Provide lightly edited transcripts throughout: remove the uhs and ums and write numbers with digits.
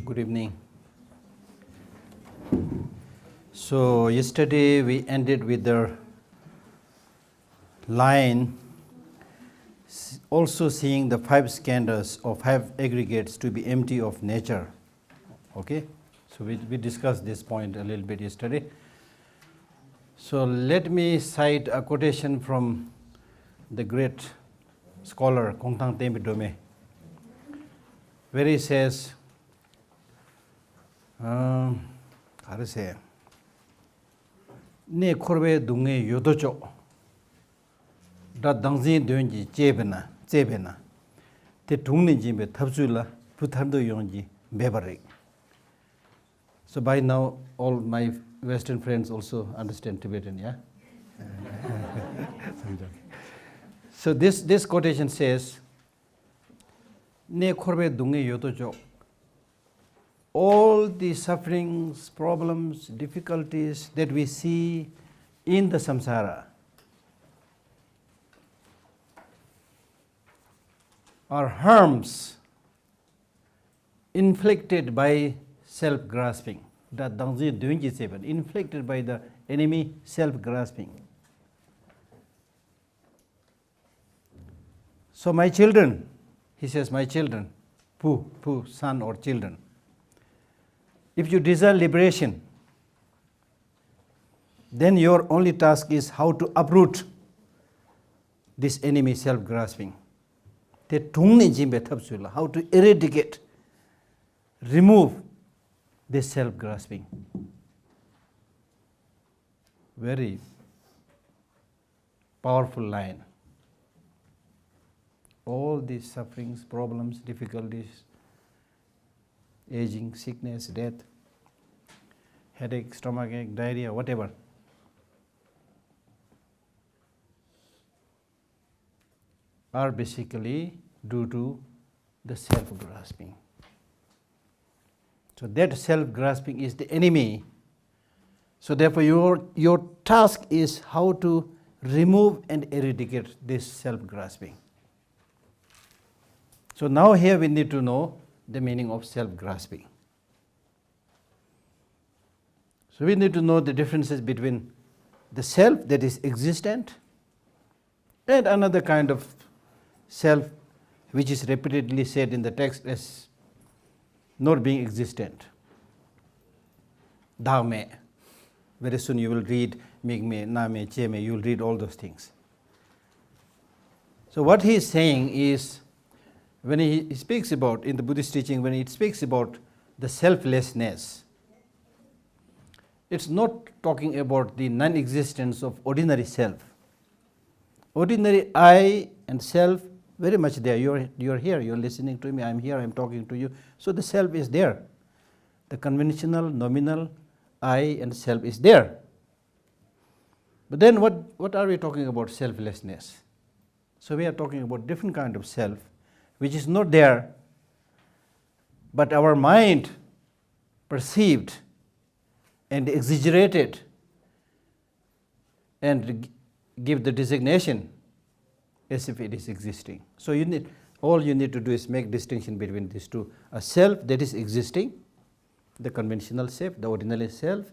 Good evening. So yesterday we ended with the line also seeing the 5 skandhas or 5 aggregates to be empty of nature. Okay? So we discussed this point a little bit yesterday. So let me cite a quotation from the great scholar Kongtang Tenpa Dome, where he says, how to say, ne korbe dunge yodocho da dangzin dönji jebena te dungni jimbe tabzula putamdo yonji bebarik. So by now all my Western friends also understand Tibetan, yeah? So this quotation says, ne korbe dunge yodocho, all the sufferings, problems, difficulties that we see in the samsara are harms inflicted by self-grasping. That Dangzi Dungji Seven, inflicted by the enemy self-grasping. So my children, he says, my children, Pu, son or children, if you desire liberation, then your only task is how to uproot this enemy self-grasping. How to eradicate, remove this self-grasping. Very powerful line. All these sufferings, problems, difficulties, aging, sickness, death, headache, stomachache, diarrhea, whatever, are basically due to the self-grasping. So that self-grasping is the enemy. So therefore your task is how to remove and eradicate this self-grasping. So now here we need to know the meaning of self-grasping. So we need to know the differences between the self that is existent and another kind of self which is repeatedly said in the text as not being existent. Dame. Very soon you will read Migme, Name, Cheme, you will read all those things. So what he is saying is, when he speaks about, in the Buddhist teaching, when he speaks about the selflessness, it's not talking about the non-existence of ordinary self. Ordinary I and self, very much there. You're here, you're listening to me, I'm here, I'm talking to you. So the self is there. The conventional, nominal I and self is there. But then what are we talking about selflessness? So we are talking about different kind of self, which is not there, but our mind perceived and exaggerated and give the designation as if it is existing. So all you need to do is make distinction between these two. A self that is existing, the conventional self, the ordinary self,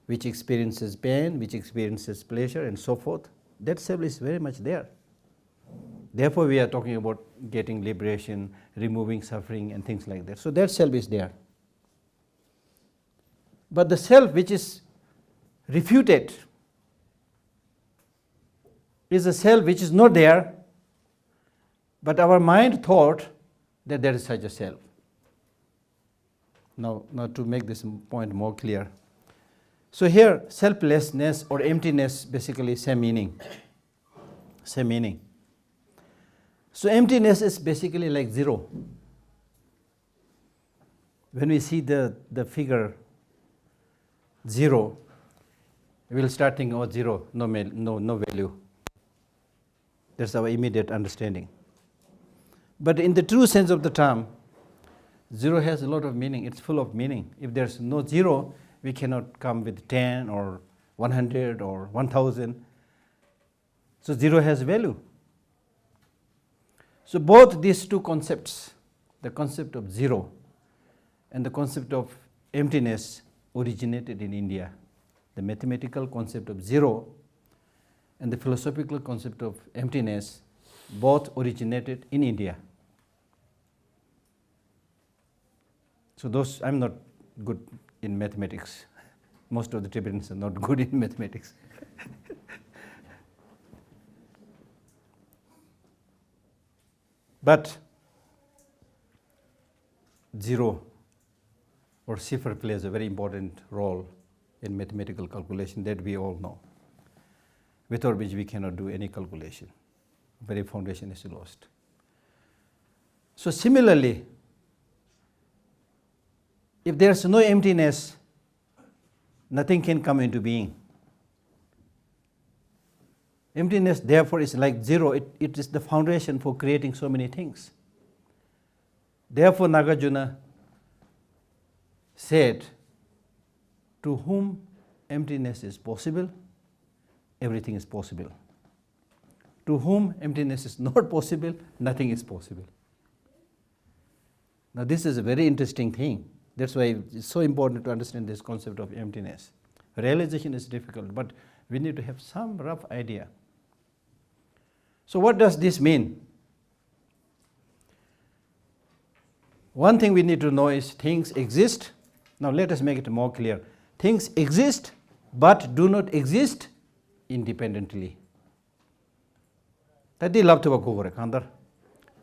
which experiences pain, which experiences pleasure and so forth, that self is very much there. Therefore, we are talking about getting liberation, removing suffering and things like that. So that self is there. But the self which is refuted is a self which is not there, but our mind thought that there is such a self. Now to make this point more clear. So here, selflessness or emptiness basically same meaning. Same meaning. So emptiness is basically like zero. When we see the figure 0, we will start thinking, oh, 0, no value. That's our immediate understanding. But in the true sense of the term, 0 has a lot of meaning. It's full of meaning. If there's no 0, we cannot come with 10 or 100 or 1000. So 0 has value. So both these two concepts, the concept of 0 and the concept of emptiness originated in India. The mathematical concept of zero and the philosophical concept of emptiness both originated in India. So I'm not good in mathematics. Most of the Tibetans are not good in mathematics. But zero or cipher plays a very important role in mathematical calculation that we all know, without which we cannot do any calculation. Very foundation is lost. So similarly, if there's no emptiness, nothing can come into being. Emptiness, therefore, is like zero. It is the foundation for creating so many things. Therefore, Nagarjuna said, to whom emptiness is possible, everything is possible. To whom emptiness is not possible, nothing is possible. Now, this is a very interesting thing. That's why it's so important to understand this concept of emptiness. Realization is difficult, but we need to have some rough idea. So what does this mean? One thing we need to know is things exist. Now let us make it more clear. Things exist, but do not exist independently. Tadi labtuba kugore kandar.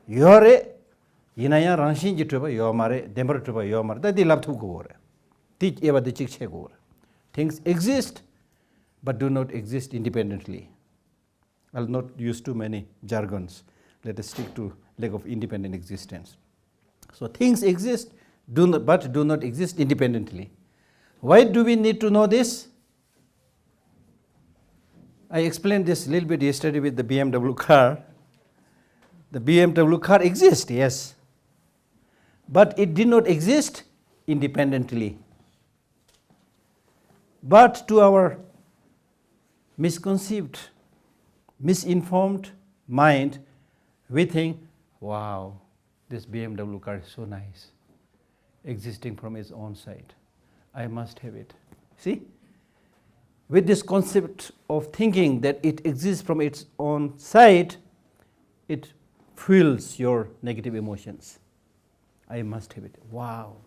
Yore inaya ranshin jituba yomare demar tuba yomare. Tadi labtuba kugore. Teach eva de chikche kugore. Things exist, but do not exist independently. I'll not use too many jargons. Let us stick to leg of independent existence. So things exist, but do not exist independently. Why do we need to know this? I explained this a little bit yesterday with the BMW car. The BMW car exists, yes, but it did not exist independently. But to our misconceived, misinformed mind, we think, wow, this BMW car is so nice, existing from its own side. I must have it. See? With this concept of thinking that it exists from its own side, it fuels your negative emotions. I must have it. Wow.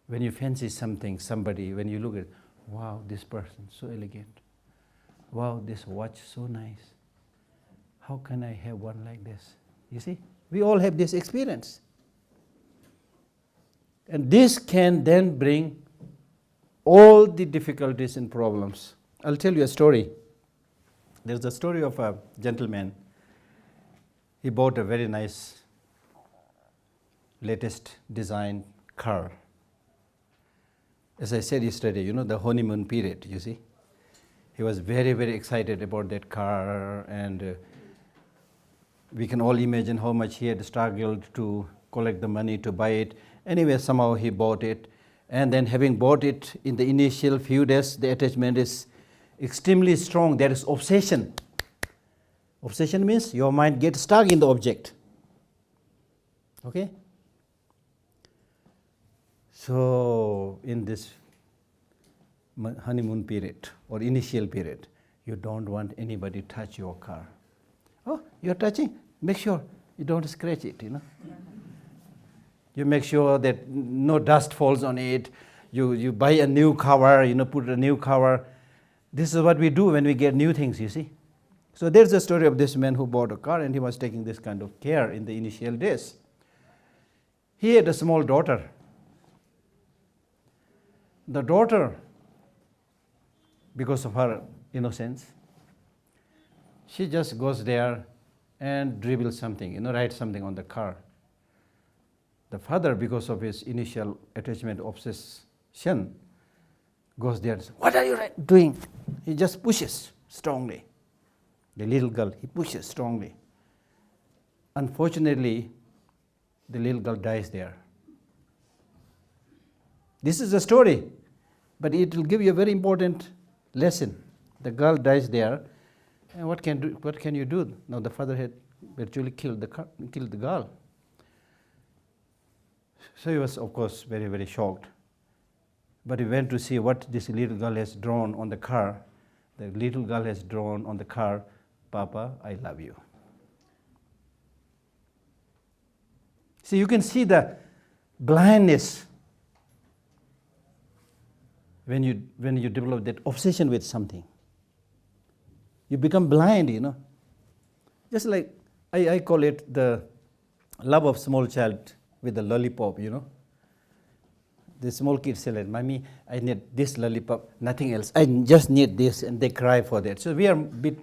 When you fancy something, somebody, when you look at it, wow, this person, so elegant. Wow, this watch, so nice. How can I have one like this? You see? We all have this experience. And this can then bring all the difficulties and problems. I'll tell you a story. There's a story of a gentleman. He bought a very nice, latest design car. As I said yesterday, the honeymoon period, you see. He was very, very excited about that car, and we can all imagine how much he had struggled to collect the money to buy it. Anyway, somehow he bought it, and then having bought it in the initial few days, the attachment is extremely strong. There is obsession. Obsession means your mind gets stuck in the object. Okay? So in this honeymoon period or initial period, you don't want anybody to touch your car. Oh, you're touching? Make sure you don't scratch it, You make sure that no dust falls on it. You buy a new cover, put a new cover. This is what we do when we get new things, you see. So there's the story of this man who bought a car, and he was taking this kind of care in the initial days. He had a small daughter. The daughter, because of her innocence, she just goes there and dribbles something, writes something on the car. The father, because of his initial attachment obsession, goes there and says, "What are you doing?" He just pushes strongly. The little girl, he pushes strongly. Unfortunately, the little girl dies there. This is a story, but it will give you a very important lesson. The girl dies there, and what can you do? Now the father had virtually killed the girl. So he was, of course, very, very shocked. But he went to see what this little girl has drawn on the car. The little girl has drawn on the car, "Papa, I love you." See, you can see the blindness when you develop that obsession with something. You become blind, Just like I call it the love of small child with the lollipop, The small kids say like, "Mommy, I need this lollipop, nothing else. I just need this," and they cry for that. So we are a bit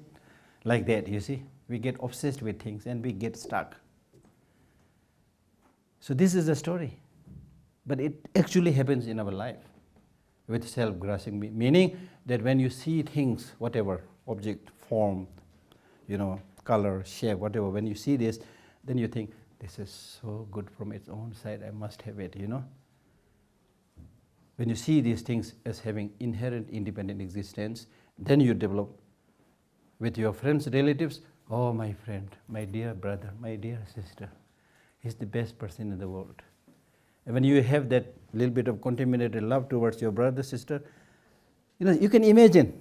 like that, you see. We get obsessed with things and we get stuck. So this is the story. But it actually happens in our life with self-grasping, meaning that when you see things, whatever, object, form, color, shape, whatever, when you see this, then you think, "This is so good from its own side, I must have it," When you see these things as having inherent independent existence, then you develop with your friends, relatives, "Oh, my friend, my dear brother, my dear sister, he's the best person in the world." And when you have that little bit of contaminated love towards your brother, sister, you can imagine.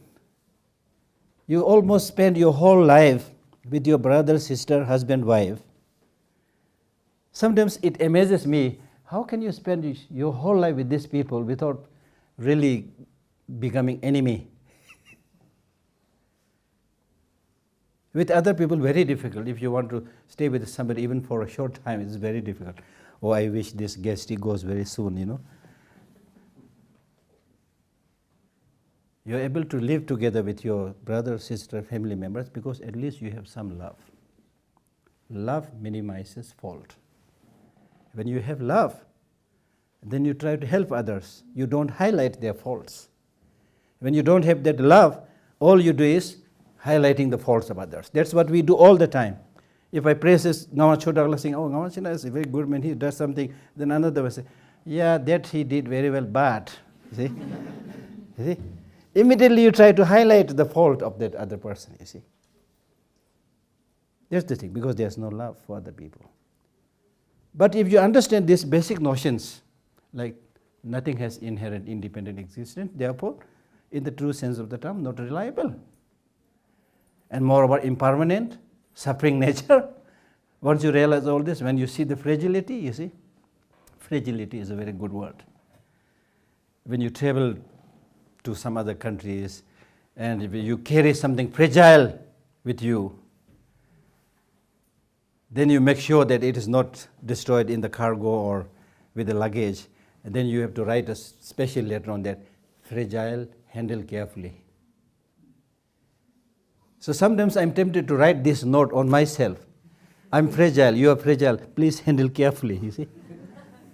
You almost spend your whole life with your brother, sister, husband, wife. Sometimes it amazes me, how can you spend your whole life with these people without really becoming enemy? With other people, very difficult. If you want to stay with somebody even for a short time, it's very difficult. "Oh, I wish this Geshe goes very soon, You're able to live together with your brother, sister, family members because at least you have some love. Love minimizes fault. When you have love, then you try to help others. You don't highlight their faults. When you don't have that love, all you do is highlighting the faults of others. That's what we do all the time. If I praise Ngama Chodagla saying, "Oh, Ngama Chodagla is a very good man, he does something," then another will say, "Yeah, that he did very well, but," you see? Immediately you try to highlight the fault of that other person, you see. That's the thing, because there's no love for other people. But if you understand these basic notions, like nothing has inherent independent existence, therefore, in the true sense of the term, not reliable. And moreover, impermanent, suffering nature. Once you realize all this, when you see the fragility, you see, fragility is a very good word. When you travel to some other countries and if you carry something fragile with you, then you make sure that it is not destroyed in the cargo or with the luggage. And then you have to write a special letter on that, "Fragile, handle carefully." So sometimes I'm tempted to write this note on myself. "I'm fragile, you are fragile, please handle carefully," you see.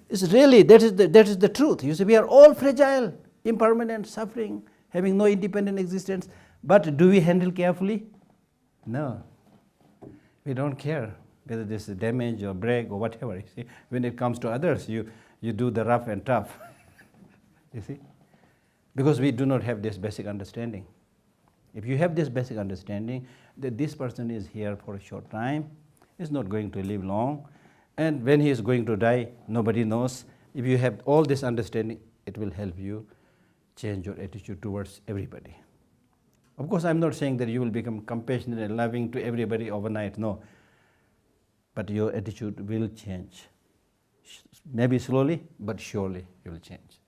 It's really, that is the truth. You see, we are all fragile, impermanent, suffering, having no independent existence. But do we handle carefully? No. We don't care whether this is damage or break or whatever. You see, when it comes to others, you do the rough and tough. You see, because we do not have this basic understanding. If you have this basic understanding that this person is here for a short time, is not going to live long, and when he is going to die, nobody knows. If you have all this understanding, it will help you change your attitude towards everybody. Of course, I'm not saying that you will become compassionate and loving to everybody overnight, no. But your attitude will change. Maybe slowly, but surely you will change.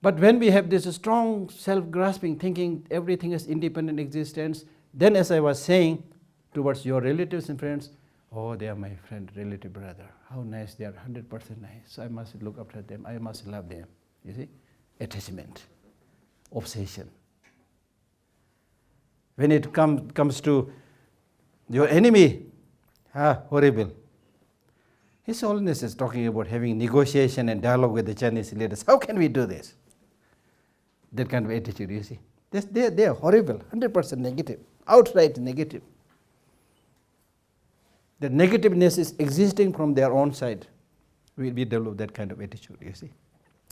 But when we have this strong self-grasping, thinking everything is independent existence, then as I was saying, towards your relatives and friends, "Oh, they are my friend, relative, brother. How nice they are, 100% nice. I must look after them, I must love them." You see? Attachment, obsession. When it comes to your enemy, horrible. His Holiness is talking about having negotiation and dialogue with the Chinese leaders. How can we do this? That kind of attitude, you see. They are horrible, 100% negative, outright negative. The negativeness is existing from their own side. We develop that kind of attitude, you see.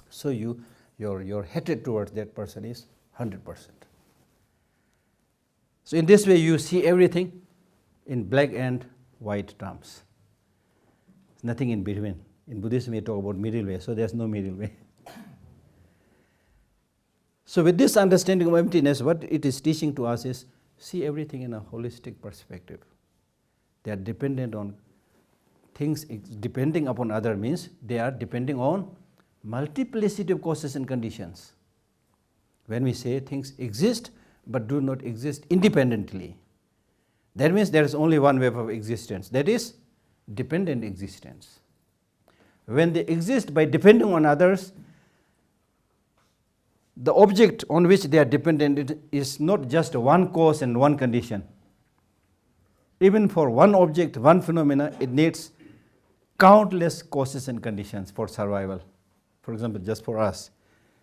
So your hatred towards that person is 100%. So in this way you see everything in black and white terms. nothing in between. In Buddhism, we talk about middle way, so there's no middle way. So with this understanding of emptiness, what it is teaching to us is, see everything in a holistic perspective. They are dependent on things, depending upon other means they are depending on multiplicity of causes and conditions. When we say things exist but do not exist independently, that means there is only one way of existence, that is dependent existence. When they exist by depending on others, the object on which they are dependent is not just one cause and one condition. Even for one object, one phenomena, it needs countless causes and conditions for survival. For example, just for us,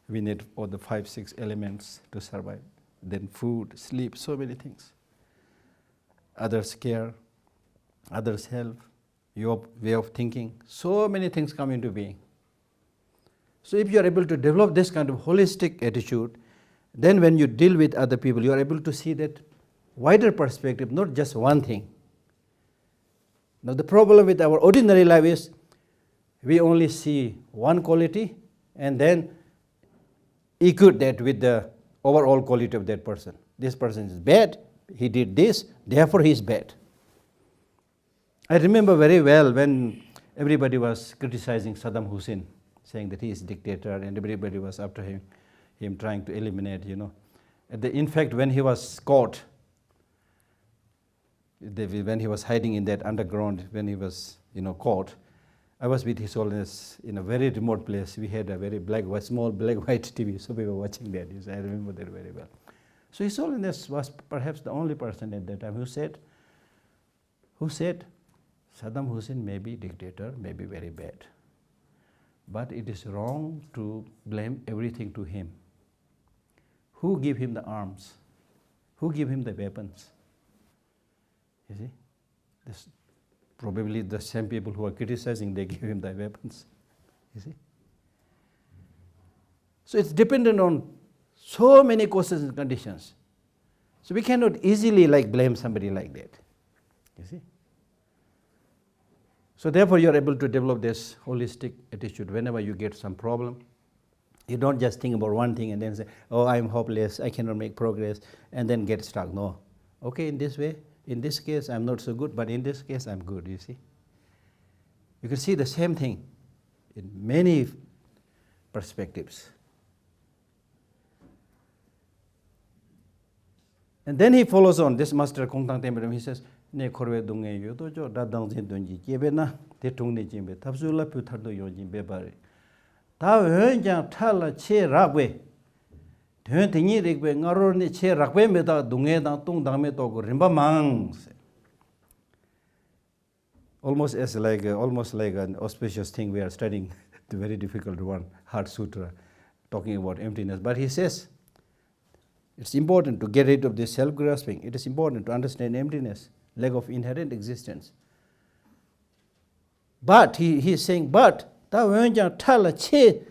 we need all the 5-6 elements to survive. Then food, sleep, so many things. Others care, others help, your way of thinking, so many things come into being. So if you are able to develop this kind of holistic attitude, then when you deal with other people, you are able to see that wider perspective, not just one thing. Now the problem with our ordinary life is we only see one quality and then equate that with the overall quality of that person. This person is bad, he did this, therefore he is bad. I remember very well when everybody was criticizing Saddam Hussein, saying that he is dictator and everybody was after him trying to eliminate, In fact, when he was caught, when he was hiding in that underground, when he was caught, I was with His Holiness in a very remote place. We had a very small black-white TV, so we were watching that. I remember that very well. So His Holiness was perhaps the only person at that time who said, Saddam Hussein may be dictator, may be very bad, but it is wrong to blame everything to him. Who gave him the arms? Who gave him the weapons? You see, this probably the same people who are criticizing, they give him the weapons. You see? So it's dependent on so many causes and conditions. So we cannot easily blame somebody like that. You see? So therefore you are able to develop this holistic attitude. Whenever you get some problem, you don't just think about one thing and then say, oh, I'm hopeless, I cannot make progress, and then get stuck. No. Okay, in this way, in this case, I'm not so good, but in this case, I'm good, you see. You can see the same thing in many perspectives. And then he follows on, this master Kongtang Temperam, he says, ne korwe dunghe yodo jo da dangzin dunji jebe na te tungni jimbe tabzula pyu thardo yo jimbe bari. Ta wen jang thala che rakwe, ten tingi rikwe ngaro ni che rakwe me da dunghe dang tung dang me togo rimba mang. Almost like an auspicious thing we are studying, the very difficult one, Heart Sutra, talking about emptiness. But he says, it's important to get rid of this self-grasping. It is important to understand emptiness, lack of inherent existence. But he is saying, but ta wenjang thala che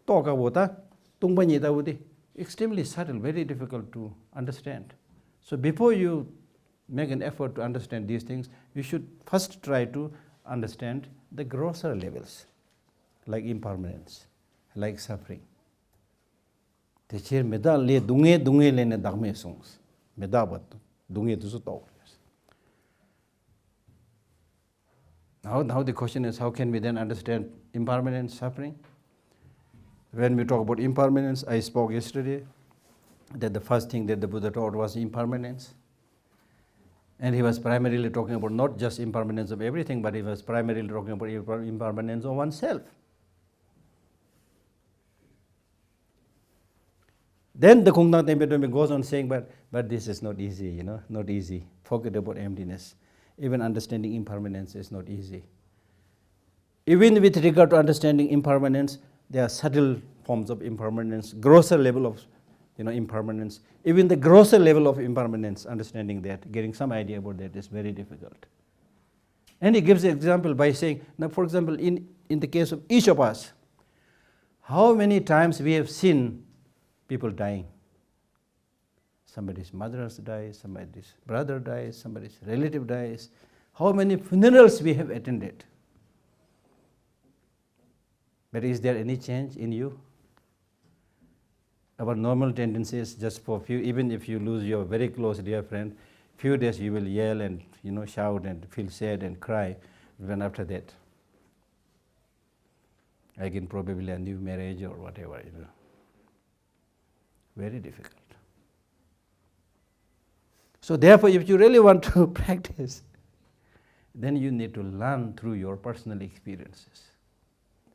toka wota tungbanyi da wudi, extremely subtle, very difficult to understand. So before you make an effort to understand these things, you should first try to understand the grosser levels, like impermanence, like suffering. Teacher meda le dunge le ne dagme songs, meda bat dunge tu so. Now the question is, how can we then understand impermanence, suffering? When we talk about impermanence, I spoke yesterday that the first thing that the Buddha taught was impermanence. And he was primarily talking about not just impermanence of everything, but he was primarily talking about impermanence of oneself. Then the Kongtang Tempe goes on saying, but this is not easy, not easy. Forget about emptiness. Even understanding impermanence is not easy. Even with regard to understanding impermanence, there are subtle forms of impermanence, grosser level of impermanence. Even the grosser level of impermanence, understanding that, getting some idea about that is very difficult. And he gives an example by saying, now for example, in the case of each of us, how many times we have seen people dying? Somebody's mother dies, somebody's brother dies, somebody's relative dies. How many funerals we have attended? But is there any change in you? Our normal tendency is just for few, even if you lose your very close dear friend, few days you will yell and shout and feel sad and cry. Even after that, again probably a new marriage or whatever, Very difficult. So therefore, if you really want to practice, then you need to learn through your personal experiences.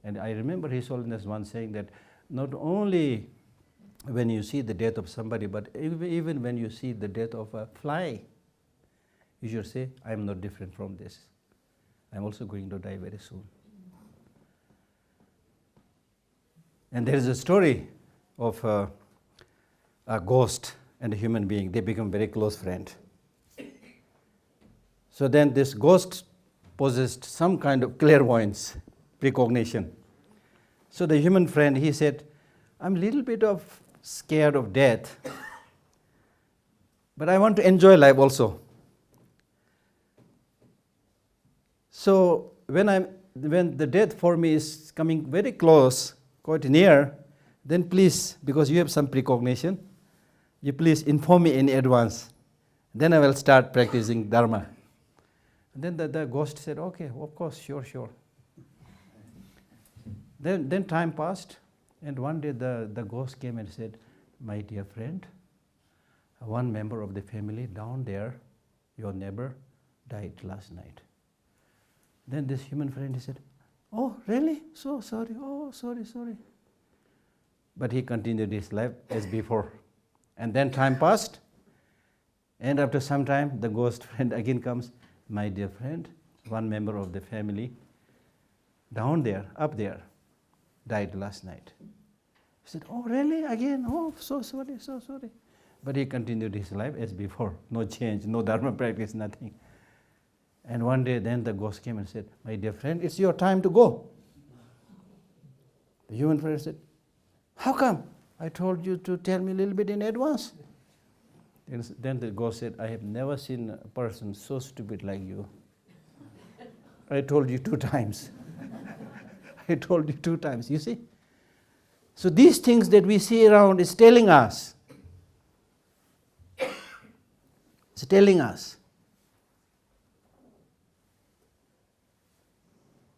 And I remember His Holiness once saying that not only when you see the death of somebody, but even when you see the death of a fly, you should say, I am not different from this. I am also going to die very soon. And there is a story of a ghost and a human being. They become very close friends. So then this ghost possessed some kind of clairvoyance, precognition. So the human friend, he said, I'm a little bit scared of death, but I want to enjoy life also. So when the death for me is coming very close, quite near, then please, because you have some precognition, you please inform me in advance. Then I will start practicing Dharma. And then the ghost said, okay, of course, sure. Then time passed, and one day the ghost came and said, my dear friend, one member of the family down there, your neighbor, died last night. Then this human friend, he said, oh, really? So sorry. Oh, sorry. But he continued his life as before. And then time passed, and after some time, the ghost friend again comes, my dear friend, one member of the family down there, up there, died last night. He said, oh, really? Again? Oh, so sorry. But he continued his life as before. No change, no Dharma practice, nothing. And one day then the ghost came and said, my dear friend, it's your time to go. The human friend said, how come? I told you to tell me a little bit in advance. Then the ghost said, I have never seen a person so stupid like you. I told you 2 times. I told you 2 times, you see? So these things that we see around is telling us. It's telling us.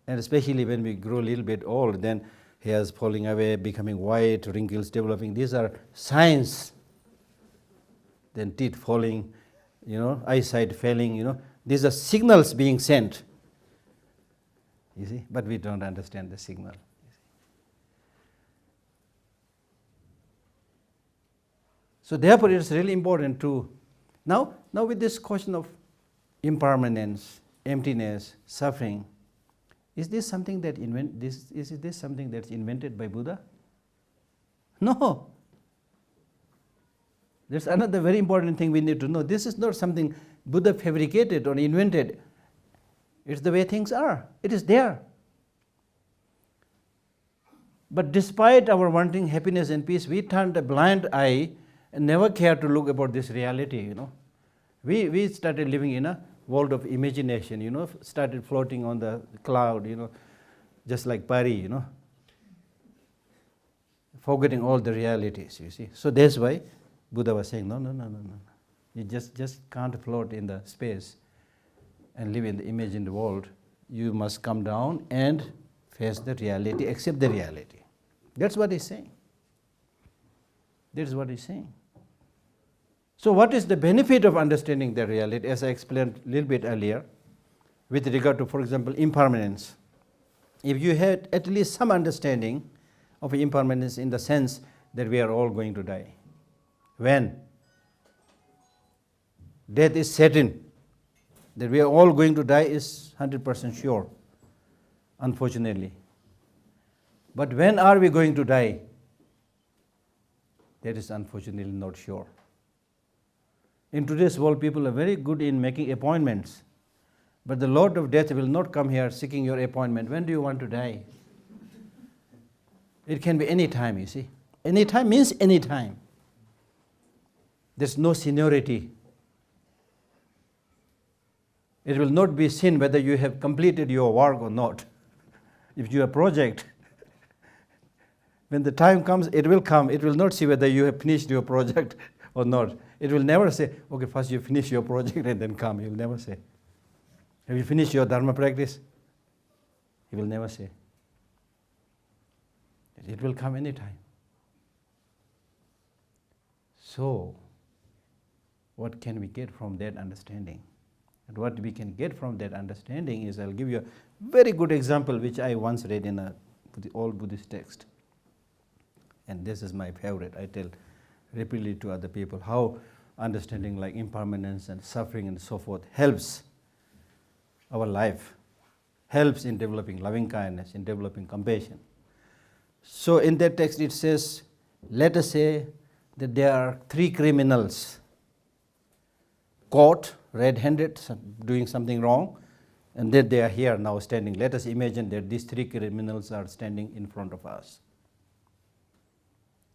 And especially when we grow a little bit old, then hairs falling away, becoming white, wrinkles developing. These are signs. Then teeth falling, eyesight failing, These are signals being sent. You see, but we don't understand the signal. So therefore, it's really important to now with this question of impermanence, emptiness, suffering. Is this something that is this something that's invented by Buddha? No. There's another very important thing we need to know. This is not something Buddha fabricated or invented. It's the way things are. It is there. But despite our wanting happiness and peace, we turned a blind eye and never cared to look about this reality, We started living in a world of imagination, started floating on the cloud, just like Pari, forgetting all the realities, you see. So that's why Buddha was saying, no. You just can't float in the space and live in the imagined world. You must come down and face the reality, accept the reality. That's what he's saying. That's what he's saying. So what is the benefit of understanding the reality, as I explained a little bit earlier, with regard to, for example, impermanence? If you had at least some understanding of impermanence in the sense that we are all going to die. When death is certain, that we are all going to die is 100% sure, unfortunately. But when are we going to die? That is unfortunately not sure. In today's world, people are very good in making appointments. But the Lord of Death will not come here seeking your appointment. When do you want to die? It can be any time, you see. Any time means any time. There's no seniority. It will not be seen whether you have completed your work or not. If you have a project, When the time comes, it will come. It will not see whether you have finished your project or not. It will never say, okay, first you finish your project and then come. He will never say. Have you finished your Dharma practice? He will never say. It will come anytime. So, what can we get from that understanding? And what we can get from that understanding is, I'll give you a very good example which I once read in a old Buddhist text. And this is my favorite. I tell repeatedly to other people how understanding like impermanence and suffering and so forth helps our life, helps in developing loving kindness, in developing compassion. So in that text it says, let us say that there are 3 criminals caught red-handed doing something wrong, and that they are here now standing. Let us imagine that these 3 criminals are standing in front of us.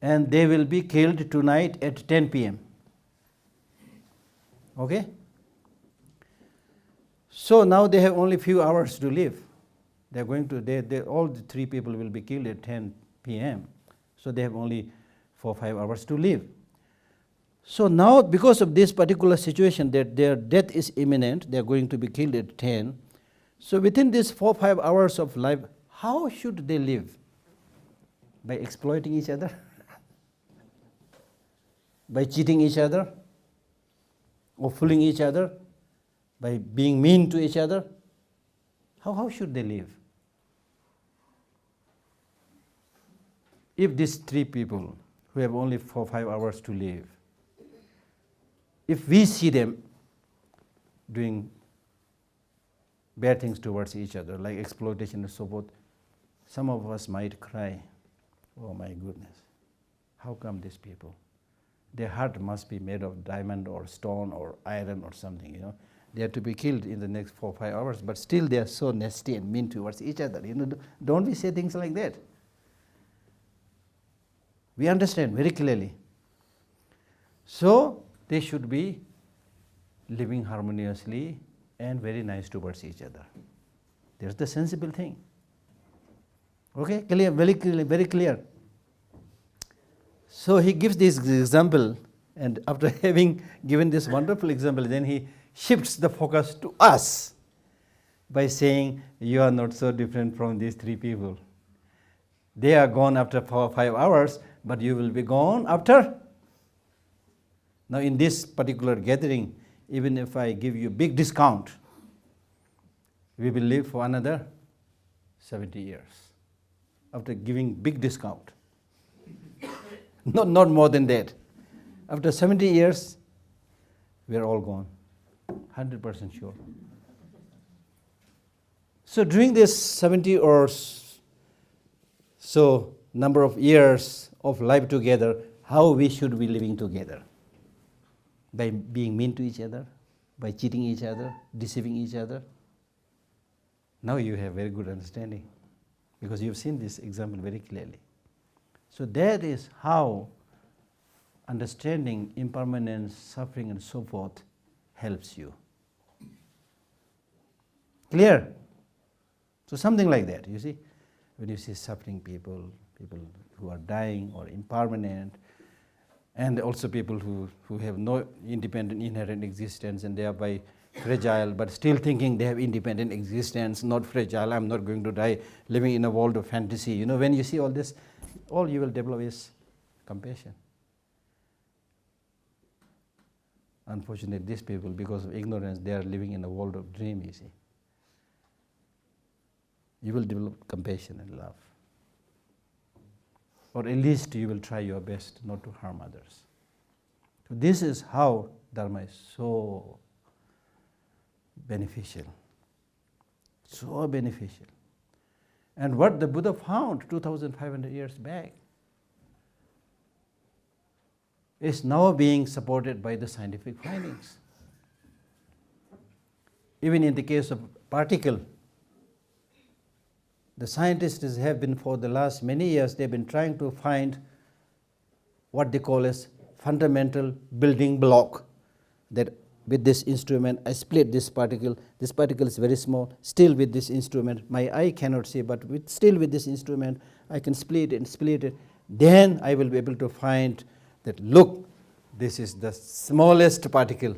And they will be killed tonight at 10 p.m. Okay? So now they have only few hours to live. They are going to, all the 3 people will be killed at 10 p.m. So they have only 4 or 5 hours to live. So now, because of this particular situation that their death is imminent, they are going to be killed at 10. So within these 4 or 5 hours of life, how should they live? By exploiting each other? By cheating each other? Or fooling each other? By being mean to each other? How should they live? If these 3 people who have only 4 or 5 hours to live, if we see them doing bad things towards each other, like exploitation and so forth, some of us might cry, oh my goodness, how come these people? Their heart must be made of diamond or stone or iron or something, you know. They are to be killed in the next 4 or 5 hours, but still they are so nasty and mean towards each other. You know, don't we say things like that? We understand very clearly. So, they should be living harmoniously and very nice towards each other. That's the sensible thing. Okay, clear, very clear, very clear. So he gives this example, and after having given this wonderful example, then he shifts the focus to us by saying, you are not so different from these 3 people. They are gone after 4 or 5 hours, but you will be gone after. Now in this particular gathering, even if I give you big discount, we will live for another 70 years. After giving big discount. Not more than that. After 70 years, we are all gone. 100% sure. So during this 70 or so number of years of life together, how we should be living together? By being mean to each other, by cheating each other, deceiving each other. Now you have very good understanding, because you've seen this example very clearly. So that is how understanding impermanence, suffering and so forth helps you. Clear? So something like that, you see. When you see suffering people, people who are dying or impermanent, and also people who have no independent inherent existence and thereby fragile, but still thinking they have independent existence, not fragile, I'm not going to die, living in a world of fantasy. You know, when you see all this, all you will develop is compassion. Unfortunately, these people, because of ignorance, they are living in a world of dream, you see. You will develop compassion and love. Or at least you will try your best not to harm others. So this is how Dharma is so beneficial. So beneficial. And what the Buddha found 2,500 years back is now being supported by the scientific findings. Even in the case of particle, the scientists have been, for the last many years, they've been trying to find what they call as fundamental building block, that with this instrument I split this particle is very small, still with this instrument, my eye cannot see, but still with this instrument I can split it and split it. Then I will be able to find that, look, this is the smallest particle.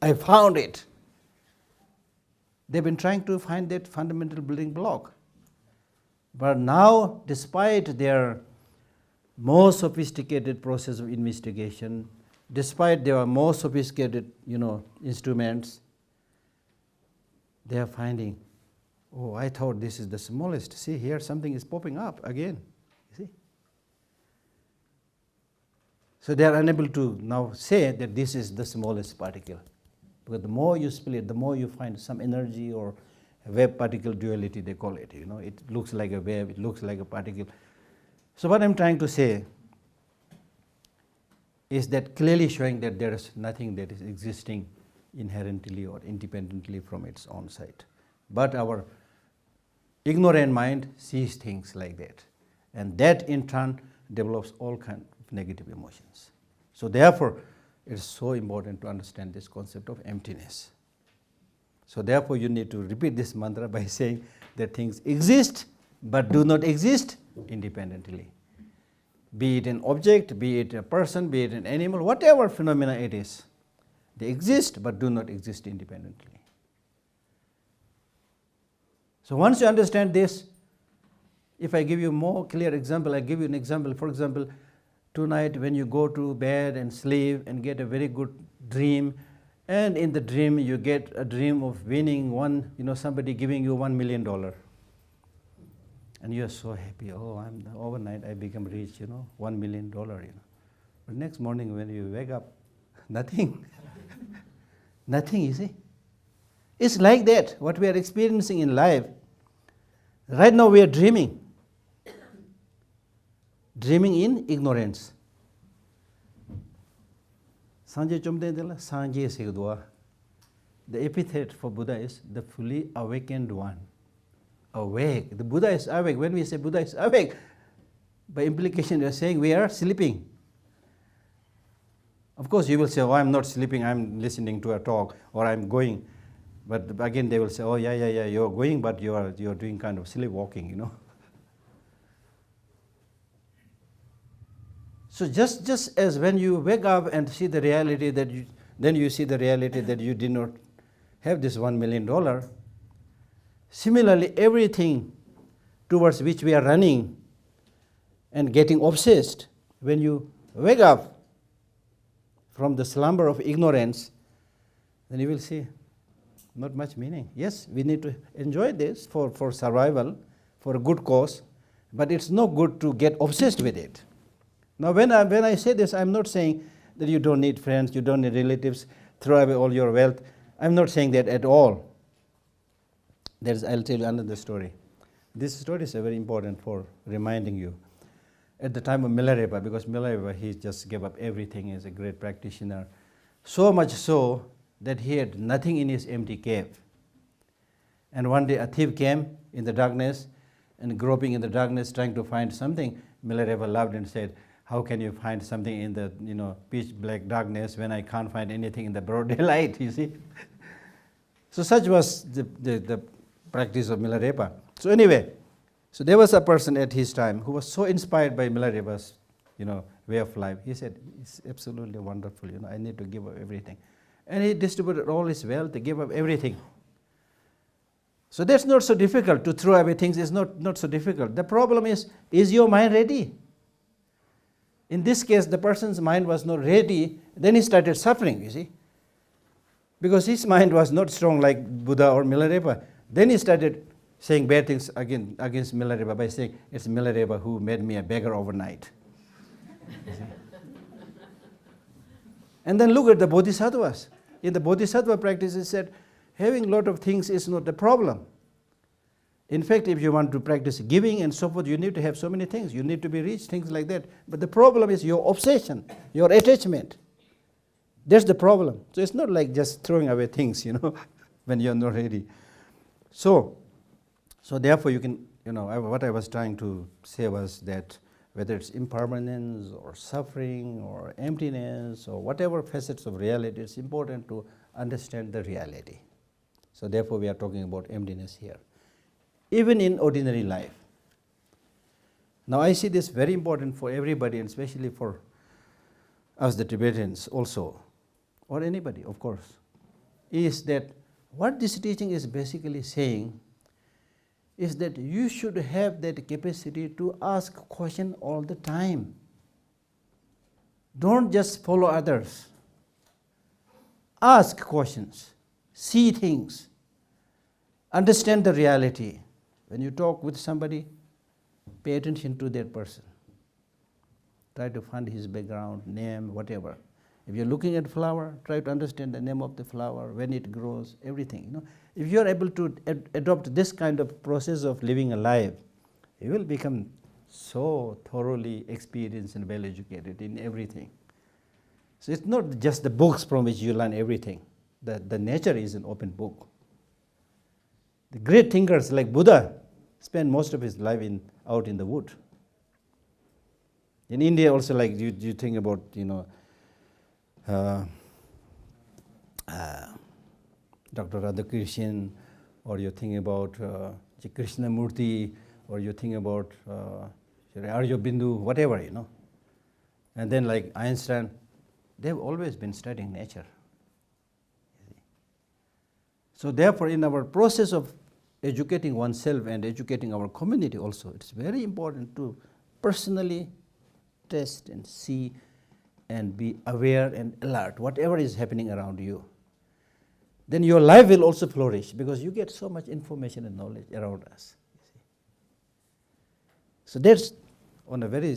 I found it. They've been trying to find that fundamental building block. But now, despite their more sophisticated process of investigation, despite their more sophisticated, instruments, they are finding, oh, I thought this is the smallest. See, here something is popping up again. You see? So they are unable to now say that this is the smallest particle. Because the more you split, the more you find some energy, or wave-particle duality, they call it. It looks like a wave, it looks like a particle. So what I'm trying to say is that clearly showing that there is nothing that is existing inherently or independently from its own side. But our ignorant mind sees things like that. And that in turn develops all kinds of negative emotions. So therefore, it is so important to understand this concept of emptiness. So therefore, you need to repeat this mantra by saying that things exist but do not exist independently. Be it an object, be it a person, be it an animal, whatever phenomena it is, they exist but do not exist independently. So once you understand this, if I give you a more clear example, I give you an example. For example, tonight when you go to bed and sleep and get a very good dream, and in the dream you get a dream of winning somebody giving you $1 million. And you are so happy, overnight I become rich, $1 million. But next morning when you wake up, nothing. Nothing, you see. It's like that, what we are experiencing in life. Right now we are dreaming. Dreaming in ignorance. Sanje chomde dela, sanje segdwa. The epithet for Buddha is the fully awakened one. Awake. The Buddha is awake. When we say Buddha is awake, by implication we are saying we are sleeping. Of course you will say, I'm not sleeping, I'm listening to a talk, or I'm going. But again they will say, yeah, you're going, but you're doing kind of sleepwalking, So just as when you wake up and see the reality then you see the reality that you did not have this $1 million. Similarly, everything towards which we are running and getting obsessed, when you wake up from the slumber of ignorance, then you will see not much meaning. Yes, we need to enjoy this for survival, for a good cause, but it's no good to get obsessed with it. Now when I say this, I'm not saying that you don't need friends, you don't need relatives, throw away all your wealth. I'm not saying that at all. I'll tell you another story. This story is very important for reminding you. At the time of Milarepa, because Milarepa, he just gave up everything as a great practitioner, so much so that he had nothing in his empty cave. And one day a thief came in the darkness and groping in the darkness trying to find something. Milarepa laughed and said, how can you find something in the pitch black darkness when I can't find anything in the broad daylight, you see? So such was the practice of Milarepa. So anyway, so there was a person at his time who was so inspired by Milarepa's way of life. He said, it's absolutely wonderful, I need to give up everything. And he distributed all his wealth, he gave up everything. So that's not so difficult. To throw away things is not so difficult. The problem is your mind ready? In this case, the person's mind was not ready, then he started suffering, you see. Because his mind was not strong like Buddha or Milarepa. Then he started saying bad things against Milarepa by saying, it's Milarepa who made me a beggar overnight. And then look at the bodhisattvas. In the bodhisattva practice, it said, having a lot of things is not the problem. In fact, if you want to practice giving and so forth, you need to have so many things. You need to be rich, things like that. But the problem is your obsession, your attachment. That's the problem. So it's not like just throwing away things, when you're not ready. So therefore you can, what I was trying to say was that whether it's impermanence or suffering or emptiness or whatever facets of reality, it's important to understand the reality. So therefore we are talking about emptiness here. Even in ordinary life, Now I see this very important for everybody, and especially for us the Tibetans also, or anybody of course, is that what this teaching is basically saying is that you should have that capacity to ask question all the time. Don't just follow others. Ask questions, see things, understand the reality. When you talk with somebody, pay attention to that person. Try to find his background, name, whatever. If you're looking at flower, try to understand the name of the flower, when it grows, everything. If you're able to adopt this kind of process of living a life, you will become so thoroughly experienced and well educated in everything. So it's not just the books from which you learn everything. The nature is an open book. The great thinkers like Buddha spent most of his life out in the wood. In India also, like you think about, Dr. Radhakrishnan, or you think about Krishnamurti, or you think about Arya Bindu, whatever, And then like Einstein, they've always been studying nature. So therefore, in our process of educating oneself and educating our community also, it's very important to personally test and see and be aware and alert, whatever is happening around you. Then your life will also flourish because you get so much information and knowledge around us. So that's on a very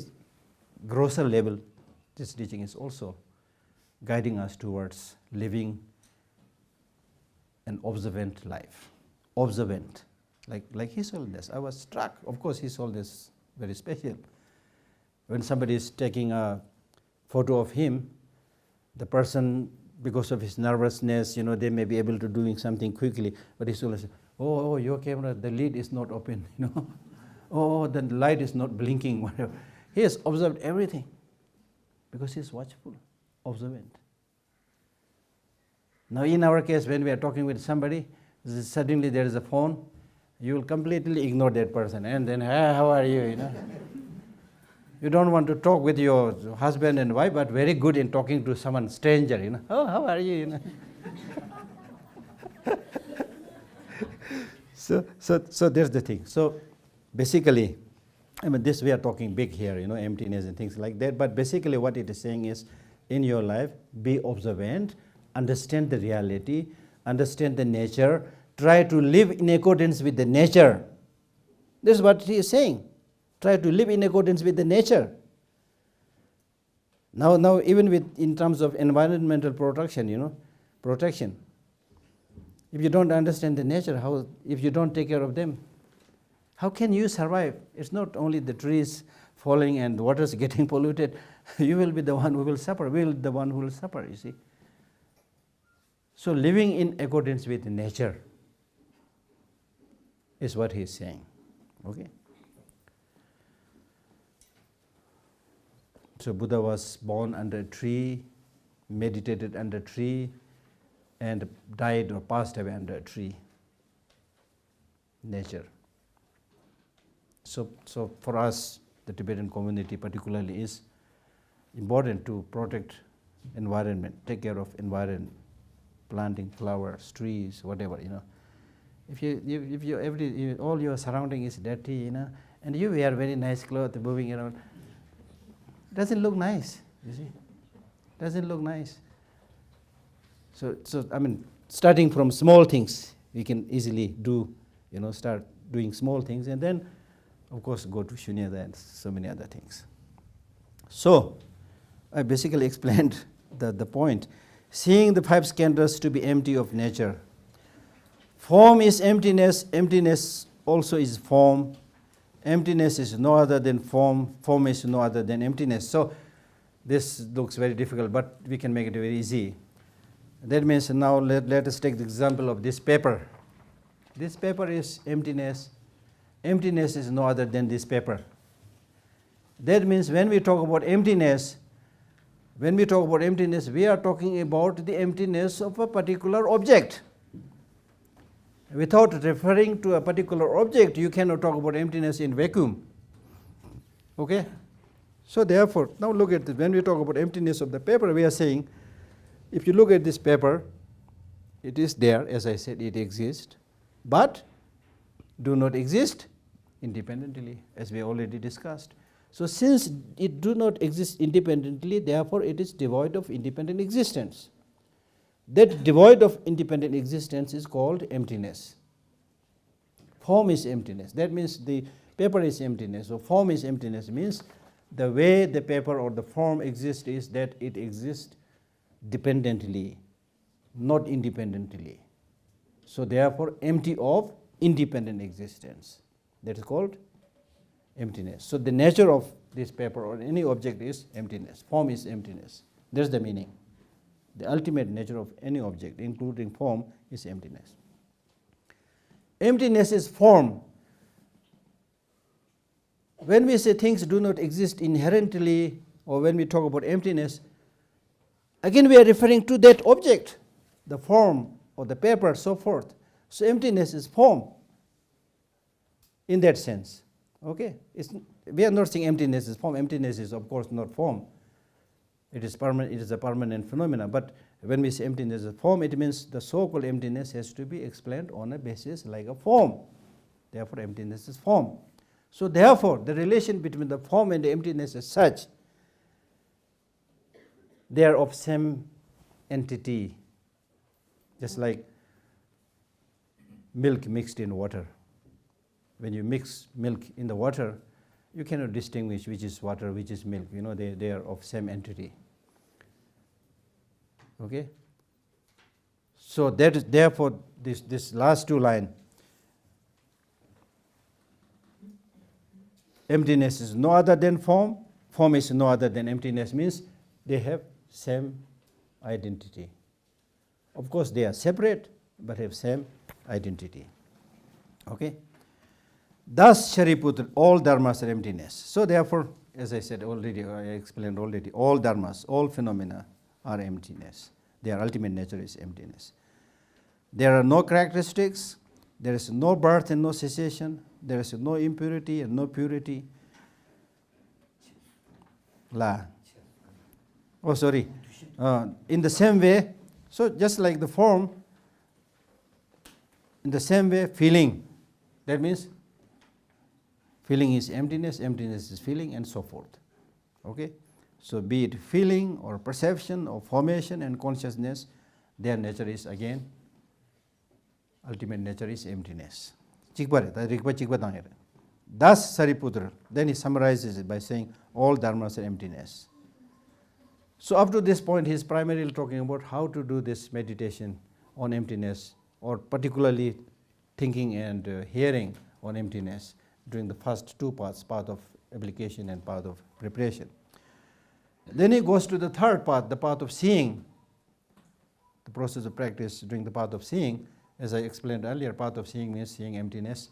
grosser level, this teaching is also guiding us towards living an observant life. Observant, like His Holiness. I was struck. Of course, His Holiness very special. When somebody is taking a photo of him, the person, because of his nervousness, they may be able to doing something quickly, but His Holiness says, "Oh, your camera, the lid is not open, Oh, the light is not blinking, whatever." He has observed everything because he is watchful, observant. Now, in our case, when we are talking with somebody, suddenly there is a phone, you will completely ignore that person, and then, "Hey, how are you?" You don't want to talk with your husband and wife, but very good in talking to someone stranger, "Oh, how are you?" So there's the thing. So basically, this we are talking big here, emptiness and things like that. But basically, what it is saying is, in your life, be observant, understand the reality, understand the nature, try to live in accordance with the nature. This is what he is saying. Try to live in accordance with the nature. Now even in terms of environmental protection, protection. If you don't understand the nature, if you don't take care of them, how can you survive? It's not only the trees falling and the waters getting polluted. You will be the one who will suffer. We will be the one who will suffer, you see. So living in accordance with nature is what he is saying. Okay. So Buddha was born under a tree, meditated under a tree, and died or passed away under a tree. Nature. So for us, the Tibetan community particularly, is important to protect environment, take care of environment, planting flowers, trees, whatever, If all your surrounding is dirty, and you wear very nice clothes, moving around, doesn't look nice, you see. Doesn't look nice. So starting from small things, we can easily do, start doing small things, and then, of course, go to Shunyata and so many other things. So, I basically explained the point. Seeing the five skandhas to be empty of nature. Form is emptiness, emptiness also is form. Emptiness is no other than form, form is no other than emptiness. So, this looks very difficult, but we can make it very easy. That means now let us take the example of this paper. This paper is emptiness. Emptiness is no other than this paper. That means when we talk about emptiness, we are talking about the emptiness of a particular object. Without referring to a particular object, you cannot talk about emptiness in vacuum. Okay? So therefore, now look at this. When we talk about emptiness of the paper, we are saying, if you look at this paper, it is there, as I said, it exists, but do not exist independently, as we already discussed. So since it do not exist independently, therefore it is devoid of independent existence. That devoid of independent existence is called emptiness. Form is emptiness. That means the paper is emptiness. So form is emptiness means the way the paper or the form exists is that it exists dependently, not independently. So therefore empty of independent existence. That is called emptiness. So the nature of this paper or any object is emptiness. Form is emptiness. That's the meaning. The ultimate nature of any object, including form, is emptiness. Emptiness is form. When we say things do not exist inherently, or when we talk about emptiness, again we are referring to that object, the form or the paper, so forth. So emptiness is form in that sense. Okay? We are not saying emptiness is form. Emptiness is, of course, not form. It is permanent. It is a permanent phenomenon. But when we say emptiness is form, it means the so-called emptiness has to be explained on a basis like a form. Therefore, emptiness is form. So therefore, the relation between the form and the emptiness is such, they are of same entity, just like milk mixed in water. When you mix milk in the water, you cannot distinguish which is water, which is milk. You know, they are of same entity. Okay? So that is therefore this last two line, emptiness is no other than form, form is no other than emptiness, means they have same identity. Of course, they are separate, but have same identity. Okay? Thus, Shariputra, all dharmas are emptiness. So therefore, as I said already, I explained already, all dharmas, all phenomena are emptiness. Their ultimate nature is emptiness. There are no characteristics, there is no birth and no cessation, there is no impurity and no purity. In the same way, so just like the form, in the same way, feeling, that means feeling is emptiness, emptiness is feeling, and so forth. Okay? So be it feeling or perception or formation and consciousness, their nature is again, ultimate nature is emptiness. Thus Sariputra, then he summarizes it by saying all dharmas are emptiness. So up to this point he is primarily talking about how to do this meditation on emptiness, or particularly thinking and hearing on emptiness during the first two parts, part of application and part of preparation. Then he goes to the third part, the part of seeing, the process of practice during the part of seeing. As I explained earlier, part of seeing means seeing emptiness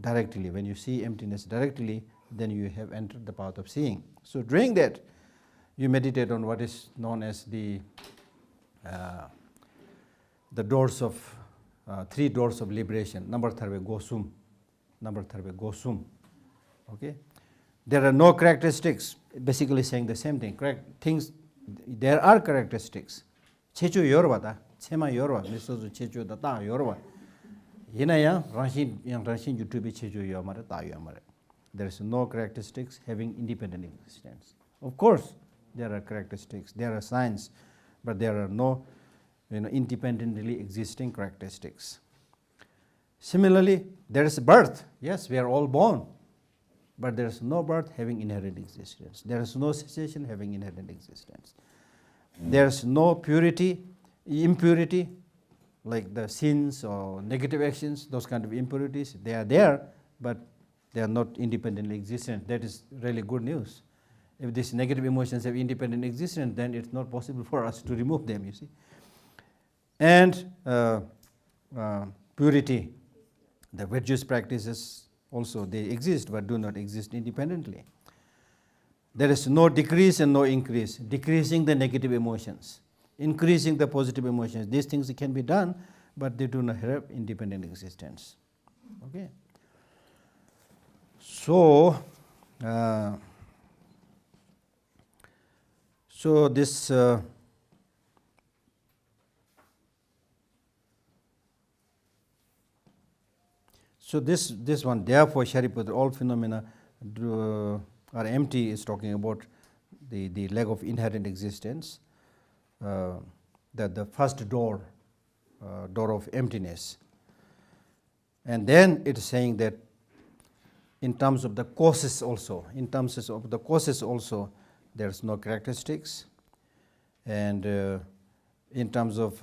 directly. When you see emptiness directly, then you have entered the path of seeing. So during that, you meditate on what is known as the doors of, three doors of liberation. Number tharve gosum. Number tharve gosum. Okay? There are no characteristics, basically saying the same thing. Things, there are characteristics. Chechu yorwa ta, chema yorwa, misozu chechu da ta yorwa. Yina yang ranshin yutubi chechu yomare ta yomare. There is no characteristics having independent existence. Of course, there are characteristics, there are signs, but there are no independently existing characteristics. Similarly, there is birth. Yes, we are all born. But there is no birth having inherent existence. There is no cessation having inherent existence. There is no purity, impurity, like the sins or negative actions, those kind of impurities. They are there, but they are not independently existent. That is really good news. If these negative emotions have independent existence, then it's not possible for us to remove them, you see. And purity, the virtuous practices also, they exist but do not exist independently. There is no decrease and no increase, decreasing the negative emotions, increasing the positive emotions. These things can be done, but they do not have independent existence. Okay. So So this this one, therefore Shariputra, all phenomena are empty, is talking about the lack of inherent existence, that the first door of emptiness. And then it is saying that in terms of the causes also, there is no characteristics, and in terms of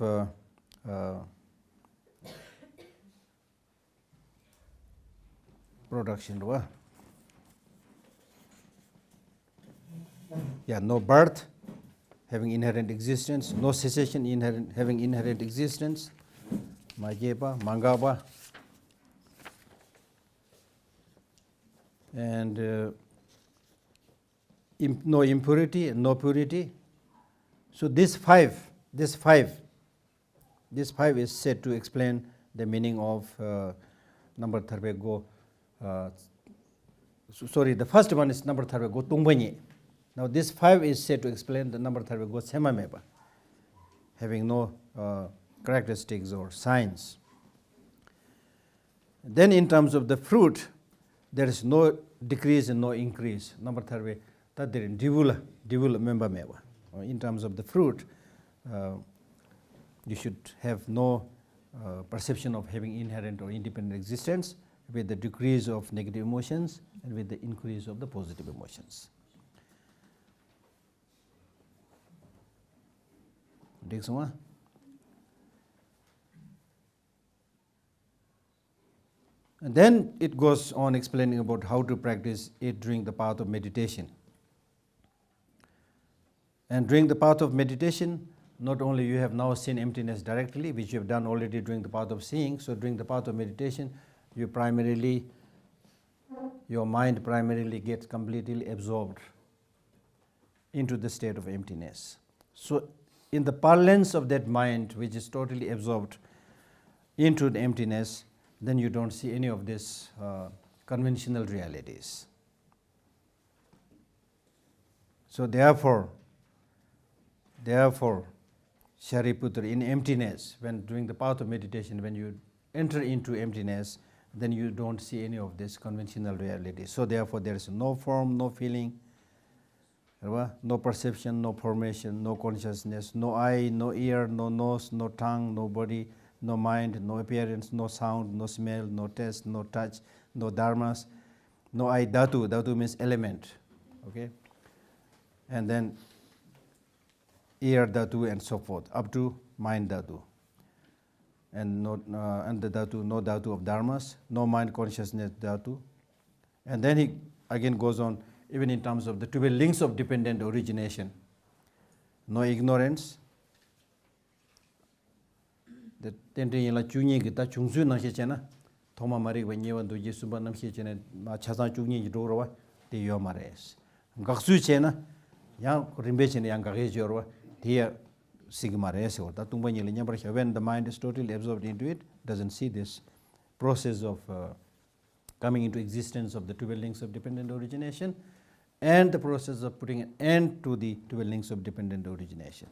production, no birth having inherent existence, no cessation having inherent existence, Majepa, Mangaba, and no impurity and no purity. So this five is said to explain the meaning of number tharbe go. The first one is number tharbe go tungbanyi. Now this 5 is said to explain the number tharbe go semameba, having no characteristics or signs. Then in terms of the fruit, there is no decrease and no increase. Number tharbe tadirin divula member meba. In terms of the fruit, you should have no perception of having inherent or independent existence, with the decrease of negative emotions and with the increase of the positive emotions. Next one. And then it goes on explaining about how to practice it during the path of meditation. And during the path of meditation, not only you have now seen emptiness directly, which you have done already during the path of seeing, so during the path of meditation, your mind primarily gets completely absorbed into the state of emptiness. So in the parlance of that mind, which is totally absorbed into the emptiness, then you don't see any of these conventional realities. So therefore, Shariputra, in emptiness, when doing the path of meditation, when you enter into emptiness, then you don't see any of this conventional reality. So therefore there is no form, no feeling, no perception, no formation, no consciousness, no eye, no ear, no nose, no tongue, no body, no mind, no appearance, no sound, no smell, no taste, no touch, no dharmas, no eye dhatu. Dhatu means element, okay? And then ear dhatu and so forth, up to mind dhatu. And the dhatu, no dhatu of dharmas, no mind consciousness dhatu. And then he again goes on, even in terms of the 12 links of dependent origination, no ignorance. The tente yela chunyi gita chungsu na chena thoma mari wenyewa do yesuba nam chena ma chasa chunyi do rowa de yo mares gaksu chena yang rimbe chena yang gage jorwa dia sigma res or ta tumba nyele nyambar when the mind is totally absorbed into it, doesn't see this process of coming into existence of the 12 links of dependent origination and the process of putting an end to the 12 links of dependent origination.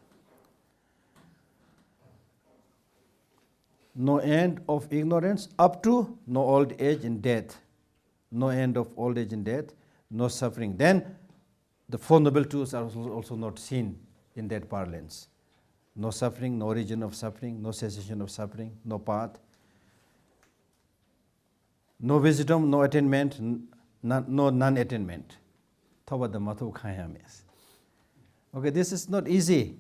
No end of ignorance up to no old age and death. No end of old age and death, no suffering. Then the Four Noble Truths are also not seen in that parlance. No suffering, no origin of suffering, no cessation of suffering, no path, no wisdom, no attainment, no non-attainment. Okay, this is not easy.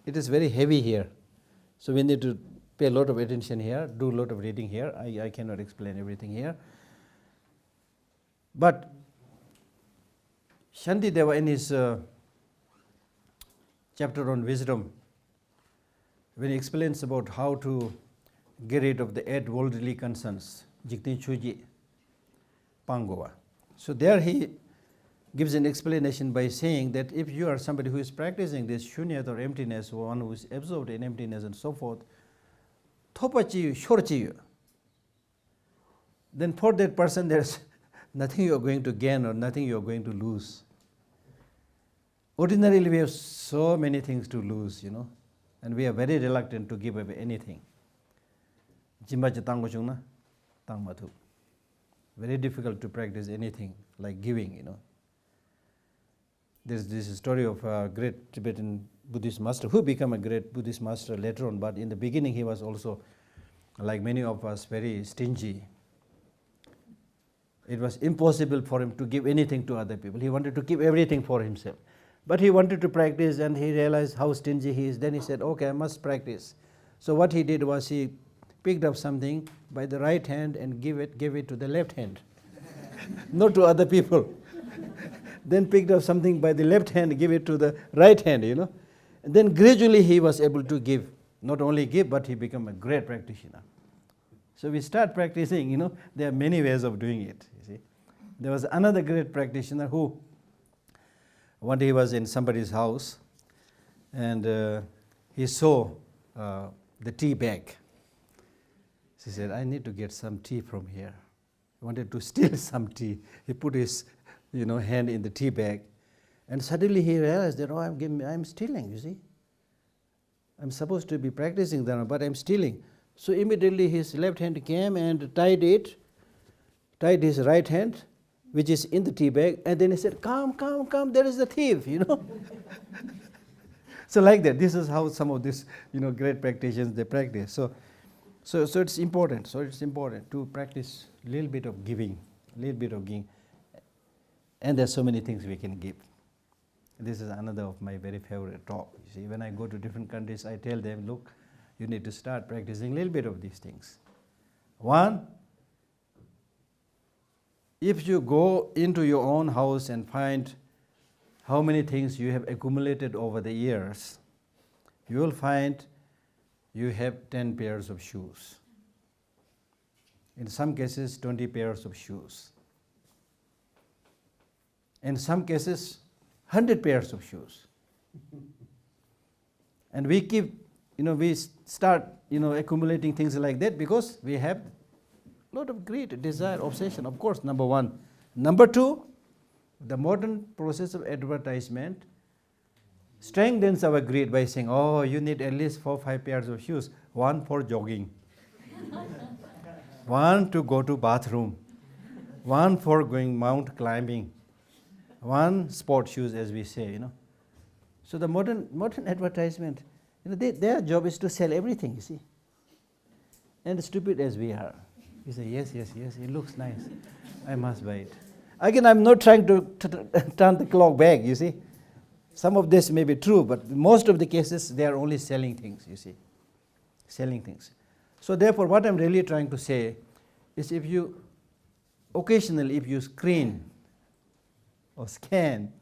It is very heavy here. So we need to pay a lot of attention here, do a lot of reading here. I cannot explain everything here. But Shantideva, in his chapter on wisdom, when he explains about how to get rid of the 8 worldly concerns, Jiktin Chuji Pangova. So there he gives an explanation by saying that if you are somebody who is practicing this shunyat or emptiness, or one who is absorbed in emptiness and so forth, thopachi shorchi, then for that person there's nothing you are going to gain or nothing you are going to lose. Ordinarily, we have so many things to lose, and we are very reluctant to give away anything. Very difficult to practice anything like giving, There's this story of a great Tibetan Buddhist master who became a great Buddhist master later on, but in the beginning he was also, like many of us, very stingy. It was impossible for him to give anything to other people. He wanted to keep everything for himself. But he wanted to practice, and he realized how stingy he is. Then he said, okay, I must practice. So what he did was he picked up something by the right hand and gave it to the left hand, not to other people. Then picked up something by the left hand, give it to the right hand, And then gradually he was able to give, not only give, but he became a great practitioner. So we start practicing, there are many ways of doing it, you see. There was another great practitioner who, one day he was in somebody's house, and he saw the tea bag. He said, I need to get some tea from here. He wanted to steal some tea. He put his hand in the tea bag, and suddenly he realized that, I'm stealing, you see. I'm supposed to be practicing Dharma, but I'm stealing. So immediately his left hand came and tied his right hand, which is in the tea bag, and then he said, come, there is the thief, So like that, this is how some of these, great practitioners, they practice. So it's important. So it's important to practice a little bit of giving, and there's so many things we can give. This is another of my very favorite talk. You see, when I go to different countries, I tell them, look, you need to start practicing a little bit of these things. One, if you go into your own house and find how many things you have accumulated over the years, you will find you have 10 pairs of shoes. In some cases, 20 pairs of shoes. In some cases, 100 pairs of shoes. And we keep, we start, accumulating things like that because we have a lot of greed, desire, obsession, of course, number one. Number two, the modern process of advertisement strengthens our greed by saying, you need at least 4 or 5 pairs of shoes. One for jogging, one to go to bathroom, one for going mount climbing, one sport shoes, as we say, So the modern advertisement, their job is to sell everything, you see. And stupid as we are, we say, yes, it looks nice, I must buy it. Again, I'm not trying to turn the clock back, you see. Some of this may be true, but most of the cases, they are only selling things, you see. Selling things. So therefore, what I'm really trying to say is occasionally, if you screen or scan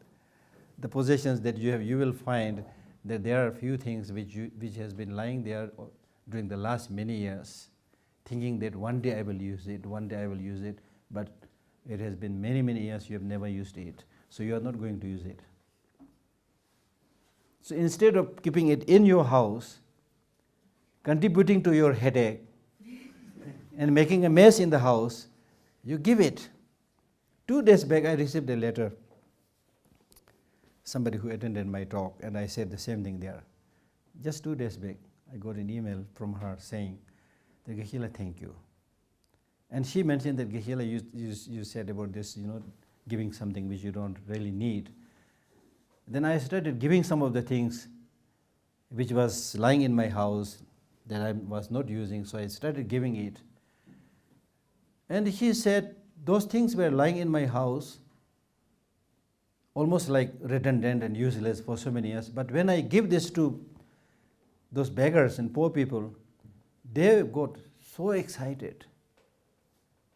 the possessions that you have, you will find that there are a few things which has been lying there during the last many years, thinking that one day I will use it, but it has been many, many years you have never used it, so you are not going to use it. So instead of keeping it in your house, contributing to your headache, and making a mess in the house, you give it. 2 days back, I received a letter, somebody who attended my talk, and I said the same thing there. Just 2 days back, I got an email from her saying, Geshe, thank you. And she mentioned that, Geshe, you said about this, giving something which you don't really need. Then I started giving some of the things which was lying in my house that I was not using, so I started giving it. And she said, those things were lying in my house, almost like redundant and useless for so many years. But when I give this to those beggars and poor people, they got so excited.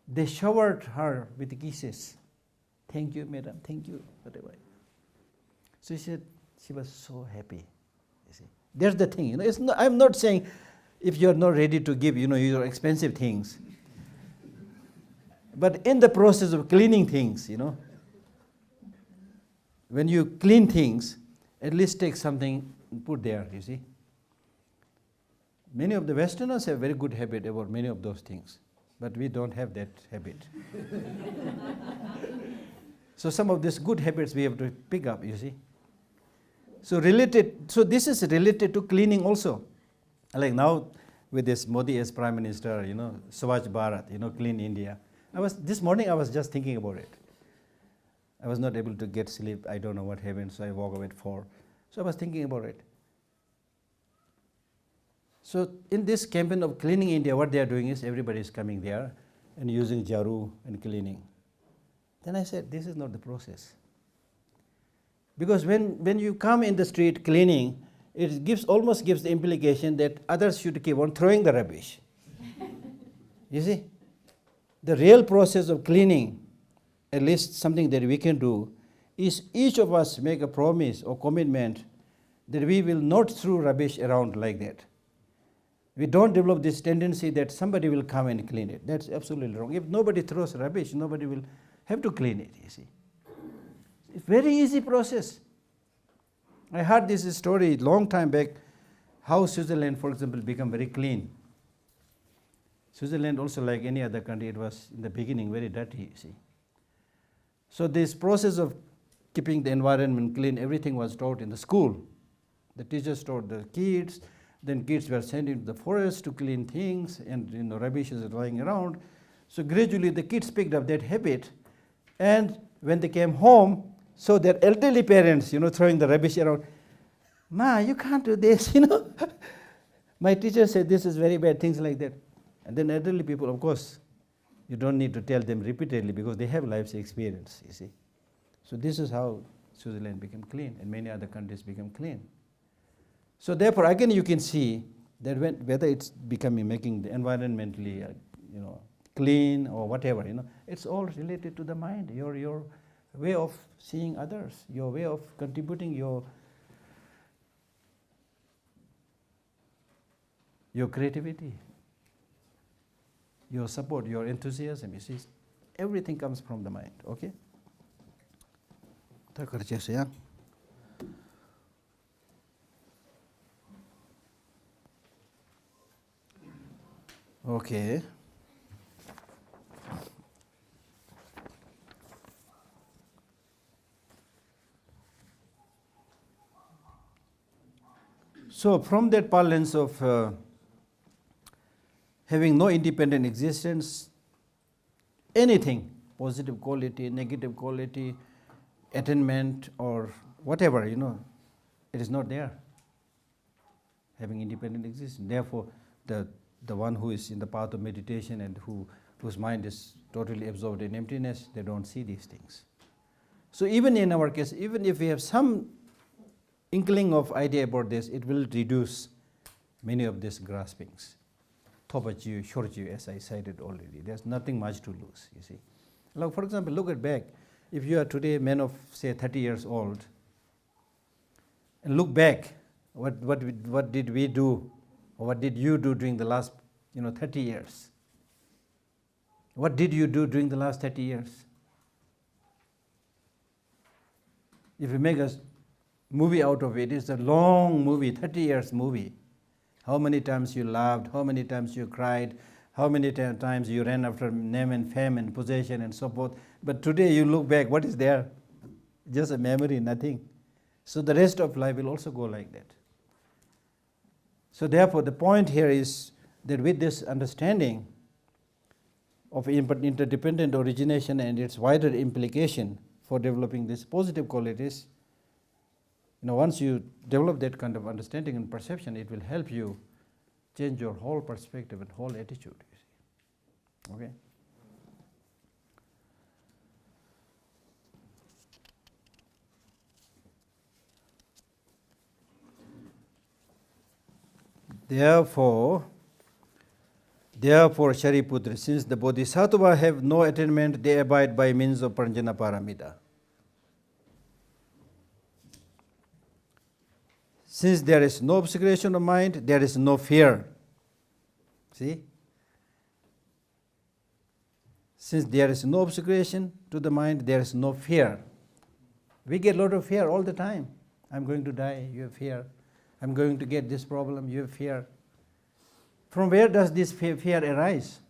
They showered her with kisses. Thank you, madam, thank you, whatever. So she said she was so happy. You see, there's the thing. I'm not saying if you're not ready to give, your expensive things. But in the process of cleaning things, when you clean things, at least take something and put there, you see. Many of the Westerners have very good habit about many of those things. but we don't have that habit. So some of these good habits we have to pick up, you see. So this is related to cleaning also. Like now with this Modi as Prime Minister, Swachh Bharat, clean India. This morning I was just thinking about it. I was not able to get sleep. I don't know what happened, so I woke up at 4. So I was thinking about it. So in this campaign of cleaning India, what they are doing is everybody is coming there and using jaru and cleaning. Then I said, this is not the process. Because when you come in the street cleaning, it almost gives the implication that others should keep on throwing the rubbish. You see? The real process of cleaning, at least something that we can do, is each of us make a promise or commitment that we will not throw rubbish around like that. We don't develop this tendency that somebody will come and clean it. That's absolutely wrong. If nobody throws rubbish, nobody will have to clean it, you see. It's a very easy process. I heard this story long time back, how Switzerland, for example, become very clean. Switzerland also, like any other country, it was in the beginning very dirty, you see. So this process of keeping the environment clean, everything was taught in the school. The teachers taught the kids, then kids were sent into the forest to clean things, and rubbish is lying around. So gradually the kids picked up that habit, and when they came home, so their elderly parents, throwing the rubbish around, Ma, you can't do this, My teacher said this is very bad, things like that. And then elderly people, of course, you don't need to tell them repeatedly because they have life's experience, you see. So this is how Switzerland became clean, and many other countries became clean. So therefore, again, you can see that whether it's making the environmentally, clean or whatever, it's all related to the mind, your way of seeing others, your way of contributing your creativity, your support, your enthusiasm. You see, everything comes from the mind. Okay. Okay. So from that parlance of having no independent existence, anything, positive quality, negative quality, attainment or whatever, it is not there, having independent existence. Therefore, the one who is in the path of meditation and whose mind is totally absorbed in emptiness, they don't see these things. So even in our case, even if we have some inkling of idea about this, it will reduce many of these graspings. Thopachu, Shorju, as I cited already. There's nothing much to lose, you see. Like, for example, look at back. If you are today a man of, say, 30 years old, and look back, what did we do, or what did you do during the last 30 years? What did you do during the last 30 years? If you make a movie out of it, it's a long movie, 30 years movie. How many times you laughed, how many times you cried, how many times you ran after name and fame and possession and so forth. But today you look back, what is there? Just a memory, nothing. So the rest of life will also go like that. So therefore the point here is that with this understanding of interdependent origination and its wider implication for developing these positive qualities, once you develop that kind of understanding and perception, it will help you change your whole perspective and whole attitude. You see. Okay? Therefore, Shariputra, since the Bodhisattva have no attainment, they abide by means of Pranjana Paramita. Since there is no obscuration of mind, there is no fear. See? Since there is no obscuration to the mind, there is no fear. We get a lot of fear all the time. I'm going to die, you have fear. I'm going to get this problem, you have fear. From where does this fear arise?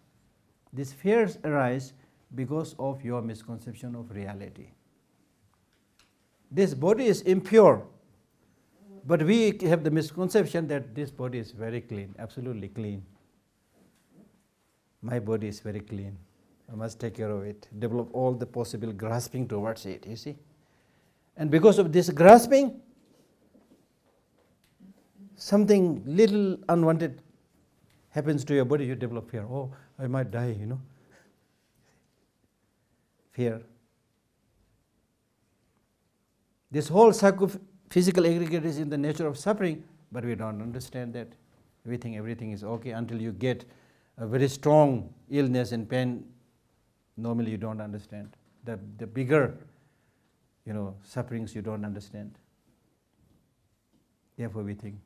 These fears arise because of your misconception of reality. This body is impure, but we have the misconception that this body is very clean, absolutely clean. My body is very clean. I must take care of it. Develop all the possible grasping towards it, you see. And because of this grasping, something little unwanted happens to your body, you develop fear. Oh, I might die, Fear. This whole psychophysical aggregate is in the nature of suffering, but we don't understand that. We think everything is okay until you get a very strong illness and pain. Normally you don't understand. The bigger, sufferings you don't understand. Therefore we think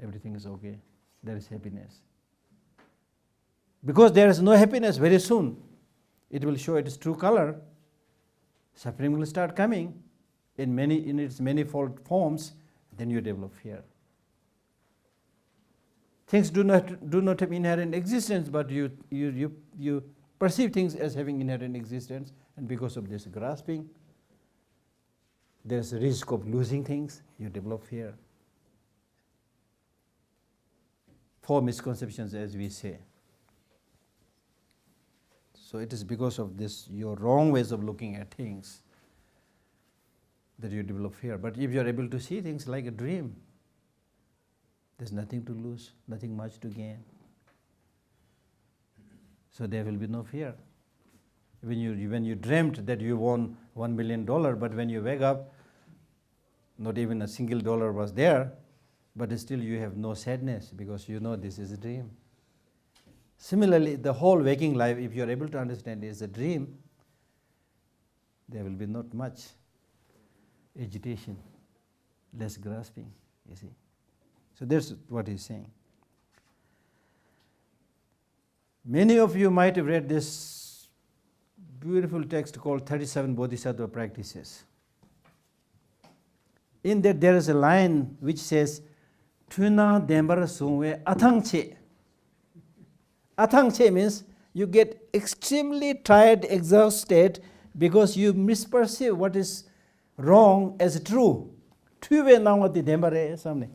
everything is okay. There is happiness. Because there is no happiness, very soon it will show its true color. Suffering will start coming in its manifold forms. Then you develop fear. Things do not have inherent existence, but you perceive things as having inherent existence, and because of this grasping, there is a risk of losing things. You develop fear. 4 misconceptions, as we say. So it is because of this, your wrong ways of looking at things, that you develop fear. But if you are able to see things like a dream, there's nothing to lose, nothing much to gain. So there will be no fear. When you dreamt that you won $1 million, but when you wake up, not even a single dollar was there, but still you have no sadness because you know this is a dream. Similarly, the whole waking life, if you are able to understand is a dream, there will be not much agitation, less grasping, you see. So that's what he's saying. Many of you might have read this beautiful text called 37 Bodhisattva Practices. In that there is a line which says, Tuna Dembar Sungwe Atangche. Atangche means you get extremely tired, exhausted, because you misperceive what is wrong as true. Tuve Nangati Dembare Samne.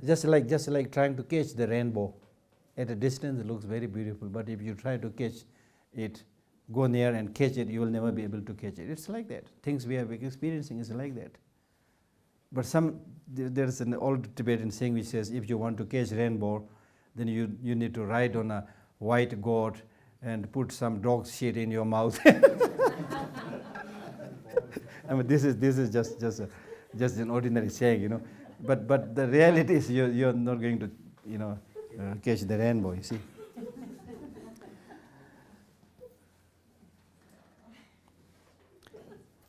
Just like trying to catch the rainbow. At a distance it looks very beautiful, but if you try to catch it, go near and catch it, you will never be able to catch it. It's like that. Things we are experiencing is like that. But there's an old Tibetan saying which says, if you want to catch rainbow, then you need to ride on a white goat and put some dog shit in your mouth. I mean, this is just an ordinary saying, But the reality is you're not going to, catch the rainbow, you see.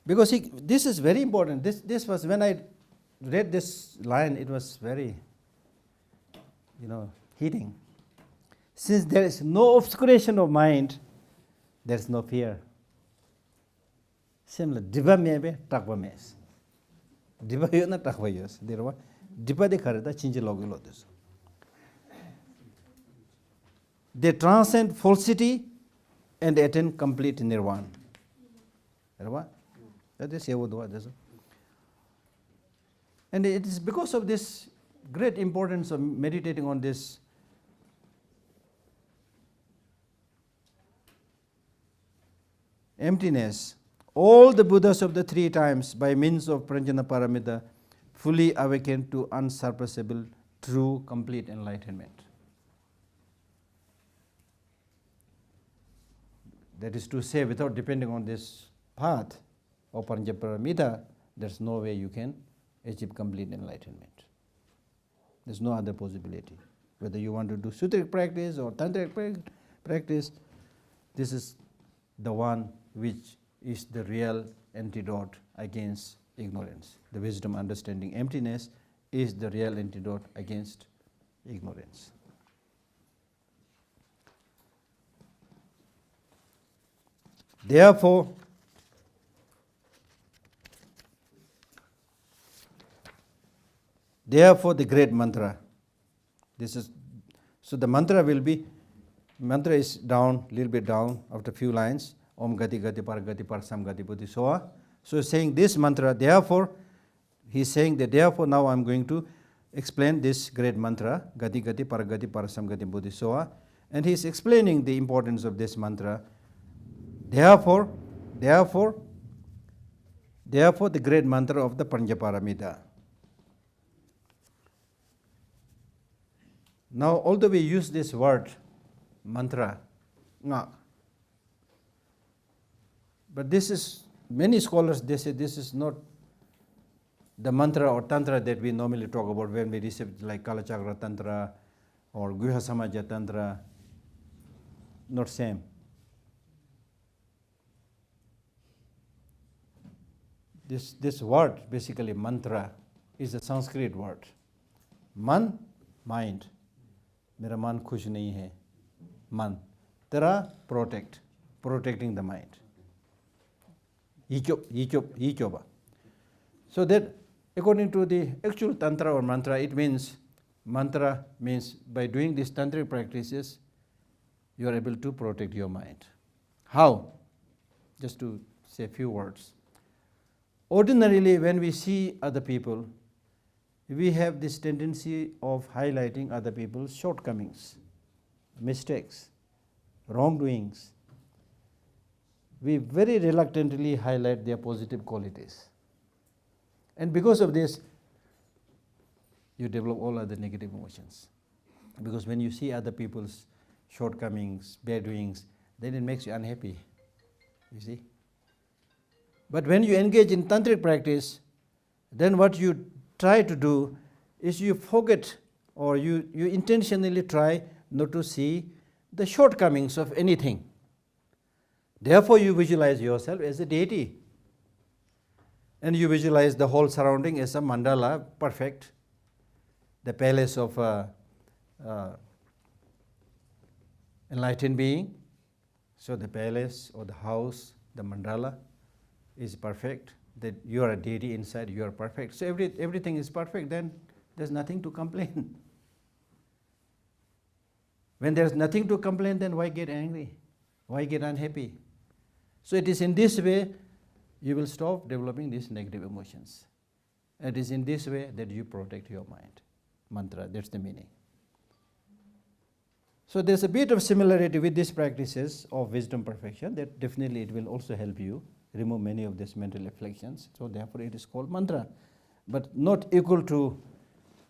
Because this is very important. This was, when I read this line, it was very, hitting. Since there is no obscuration of mind, there is no fear. Similar, diva mebe takwa mes. Diva yona takwa yos. Dirwa diva de karita chinji logilo this. They transcend falsity and attain complete nirvana. That is Yevodwa. And it is because of this great importance of meditating on this emptiness. All the Buddhas of the 3 times, by means of Pranjana Paramita, fully awakened to unsurpassable, true, complete enlightenment. That is to say, without depending on this path of Pranjana Paramita, there's no way you can achieve complete enlightenment. There's no other possibility. Whether you want to do Sutric practice or Tantric practice, this is the one which is the real antidote against ignorance. The wisdom understanding emptiness is the real antidote against ignorance. Therefore, therefore the great mantra. This is, so the mantra will be, mantra is down, little bit down after few lines. Om Gati Gati Par Gati Par Sam Gati Buddhi Soa. So saying this mantra, therefore, he's saying that therefore now I'm going to explain this great mantra, Gati Gati Par Gati Par Sam Gati Buddhi Soa. And he's explaining the importance of this mantra. Therefore, the great mantra of the Panchaparamita. Now, although we use this word, mantra, nga, but this is, many scholars, they say this is not the mantra or tantra that we normally talk about when we receive, like Kalachakra Tantra or Guha Samaja Tantra. Not same. This word, basically mantra, is a Sanskrit word. Man, mind. Mera man khush nahi hai. Man. Tera, protecting the mind. Yichoba. So that according to the actual tantra or mantra, it means, mantra means by doing these tantric practices, you are able to protect your mind. How? Just to say a few words. Ordinarily, when we see other people, we have this tendency of highlighting other people's shortcomings, mistakes, wrongdoings. We very reluctantly highlight their positive qualities. And because of this, you develop all other negative emotions. Because when you see other people's shortcomings, bad doings, then it makes you unhappy, you see. But when you engage in tantric practice, then what you try to do is you forget, or you intentionally try not to see the shortcomings of anything. Therefore, you visualize yourself as a deity. And you visualize the whole surrounding as a mandala, perfect, the palace of enlightened being. So the palace or the house, the mandala is perfect, that you are a deity inside, you are perfect. So everything is perfect, then there's nothing to complain. When there's nothing to complain, then why get angry? Why get unhappy? So it is in this way you will stop developing these negative emotions. It is in this way that you protect your mind. Mantra, that's the meaning. So there's a bit of similarity with these practices of wisdom perfection, that definitely it will also help you remove many of these mental afflictions. So therefore it is called mantra, but not equal to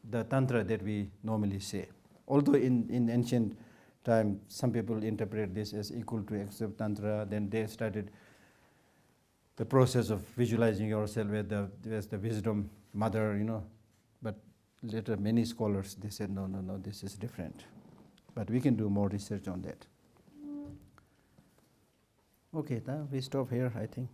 the tantra that we normally say. Although in ancient time, some people interpret this as equal to except tantra, then they started the process of visualizing yourself as the wisdom mother, but later many scholars, they said, no, this is different. But we can do more research on that. Okay, now we stop here, I think.